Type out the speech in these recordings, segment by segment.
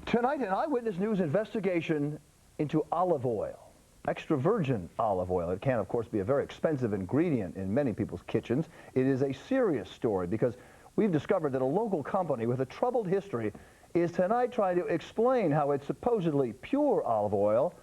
Tonight, an Eyewitness News investigation into olive oil. Extra virgin olive oil. It can, of course, be a very expensive ingredient in many people's kitchens. It is a serious story because we've discovered that a local company with a troubled history is tonight trying to explain how its supposedly pure olive oil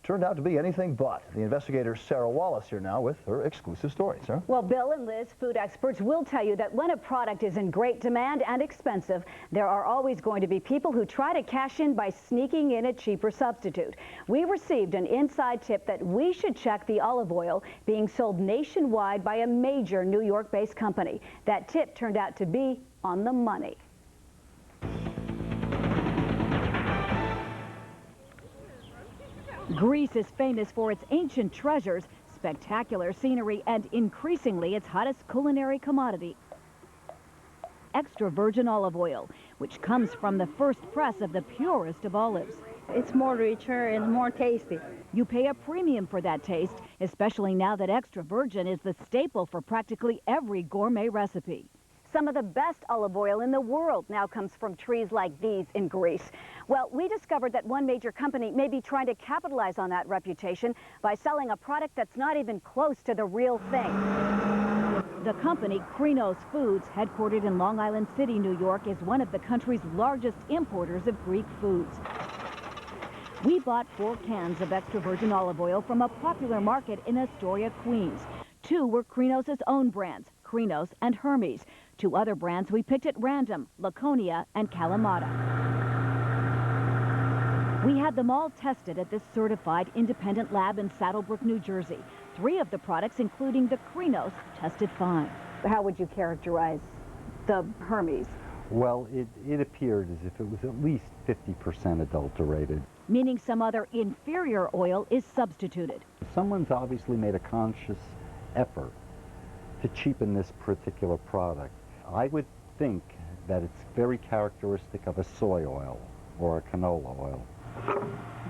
turned out to be anything but. The investigator Sarah Wallace here now with her exclusive story. Sarah? Well, Bill and Liz, food experts, will tell you that when a product is in great demand and expensive, there are always going to be people who try to cash in by sneaking in a cheaper substitute. We received an inside tip that we should check the olive oil being sold nationwide by a major New York-based company. That tip turned out to be on the money. Greece is famous for its ancient treasures, spectacular scenery, and increasingly its hottest culinary commodity, extra virgin olive oil, which comes from the first press of the purest of olives. It's more richer and more tasty. You pay a premium for that taste, especially now that extra virgin is the staple for practically every gourmet recipe. Some of the best olive oil in the world now comes from trees like these in Greece. Well, we discovered that one major company may be trying to capitalize on that reputation by selling a product that's not even close to the real thing. The company, Krinos Foods, headquartered in Long Island City, New York, is one of the country's largest importers of Greek foods. We bought 4 cans of extra virgin olive oil from a popular market in Astoria, Queens. 2 were Krinos' own brands, Krinos and Hermes. 2 other brands we picked at random, Laconia and Kalamata. We had them all tested at this certified independent lab in Saddlebrook, New Jersey. 3 of the products, including the Krinos, tested fine. How would you characterize the Hermes? Well, it appeared as if it was at least 50% adulterated. Meaning some other inferior oil is substituted. Someone's obviously made a conscious effort to cheapen this particular product. I would think that it's very characteristic of a soy oil or a canola oil.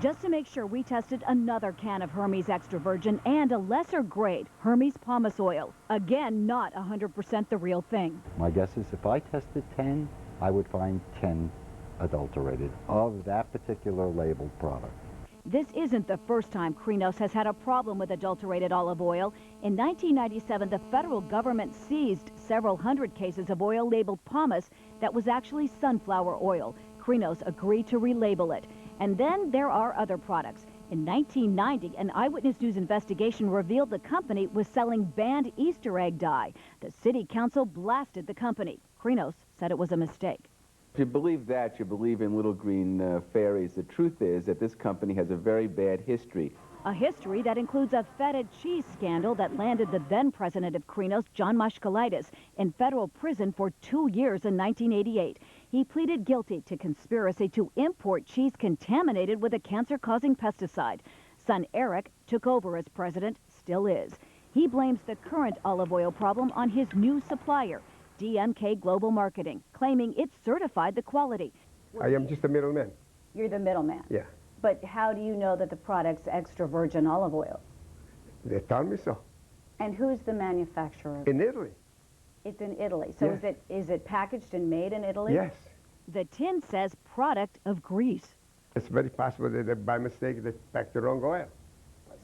Just to make sure, we tested another can of Hermes Extra Virgin and a lesser grade, Hermes Pomace Oil. Again, not 100% the real thing. My guess is if I tested 10, I would find 10 adulterated of that particular labeled product. This isn't the first time Krinos has had a problem with adulterated olive oil. In 1997, the federal government seized several hundred cases of oil labeled pomace that was actually sunflower oil. Krinos agreed to relabel it. And then there are other products. In 1990, an Eyewitness News investigation revealed the company was selling banned Easter egg dye. The city council blasted the company. Krinos said it was a mistake. If you believe that, you believe in little green fairies. The truth is that this company has a very bad history. A history that includes a feta cheese scandal that landed the then president of Krinos, John Moshkalitis, in federal prison for 2 years in 1988. He pleaded guilty to conspiracy to import cheese contaminated with a cancer-causing pesticide. Son Eric took over as president, still is. He blames the current olive oil problem on his new supplier, DMK Global Marketing, claiming it certified the quality. I am just a middleman. You're the middleman? Yeah. But how do you know that the product's extra virgin olive oil? They told me so. And who's the manufacturer? In Italy. It's in Italy. So Yes. is it packaged and made in Italy? Yes. The tin says product of Greece. It's very possible that they, by mistake they packed the wrong oil.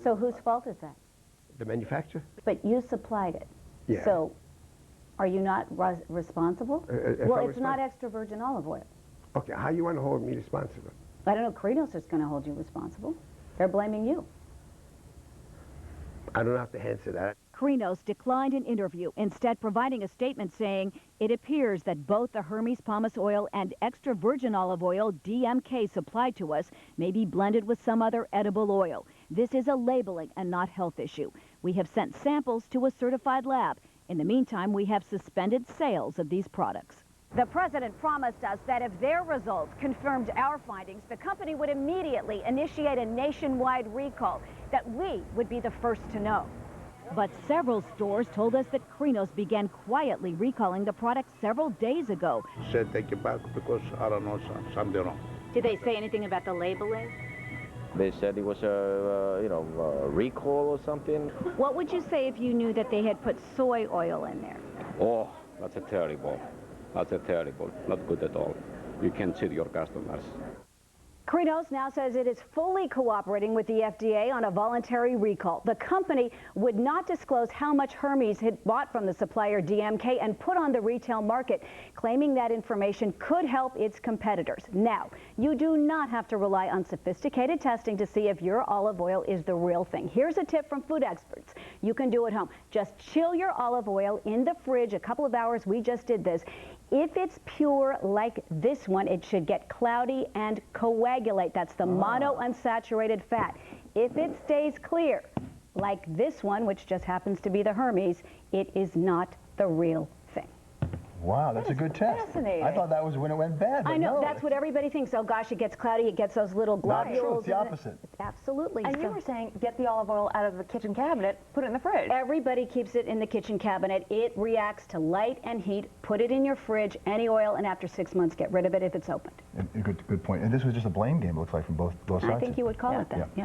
So whose fault is that? The manufacturer. But you supplied it. Yeah. So are you not responsible? If Well, I'm it's not respons- extra virgin olive oil. Okay, how you want to hold me responsible? I don't know. Krinos is going to hold you responsible. They're blaming you. I don't have to answer that. Krinos declined an interview, instead providing a statement saying it appears that both the Hermes Pomace oil and extra virgin olive oil DMK supplied to us may be blended with some other edible oil. This is a labeling and not health issue. We have sent samples to a certified lab. In the meantime, we have suspended sales of these products. The president promised us that if their results confirmed our findings, the company would immediately initiate a nationwide recall, that we would be the first to know. But several stores told us that Krinos began quietly recalling the product several days ago. Said take it back because I don't know, something wrong. Did they say anything about the labeling? They said it was a recall or something. What would you say if you knew that they had put soy oil in there? Oh, that's a terrible. That's a terrible. Not good at all. You can't cheat your customers. Krinos now says it is fully cooperating with the FDA on a voluntary recall. The company would not disclose how much Hermes had bought from the supplier DMK and put on the retail market, claiming that information could help its competitors. Now, you do not have to rely on sophisticated testing to see if your olive oil is the real thing. Here's a tip from food experts. You can do at home. Just chill your olive oil in the fridge a couple of hours. We just did this. If it's pure like this one, it should get cloudy and coagulate. That's the monounsaturated fat. If it stays clear, like this one, which just happens to be the Hermes, it is not the real thing. Wow, that's a good test. fascinating. I thought that was when it went bad. But I know, no, that's what everybody thinks. Oh gosh, it gets cloudy, it gets those little not globules. true. It's the in it. opposite. It's absolutely. And you were saying get the olive oil out of the kitchen cabinet, put it in the fridge. Everybody keeps it in the kitchen cabinet. It reacts to light and heat. Put it in your fridge, any oil, and after 6 months, get rid of it if it's opened. Good point. And this was just a blame game, it looks like, from both sides. I think you would call it that. Yeah. Yeah.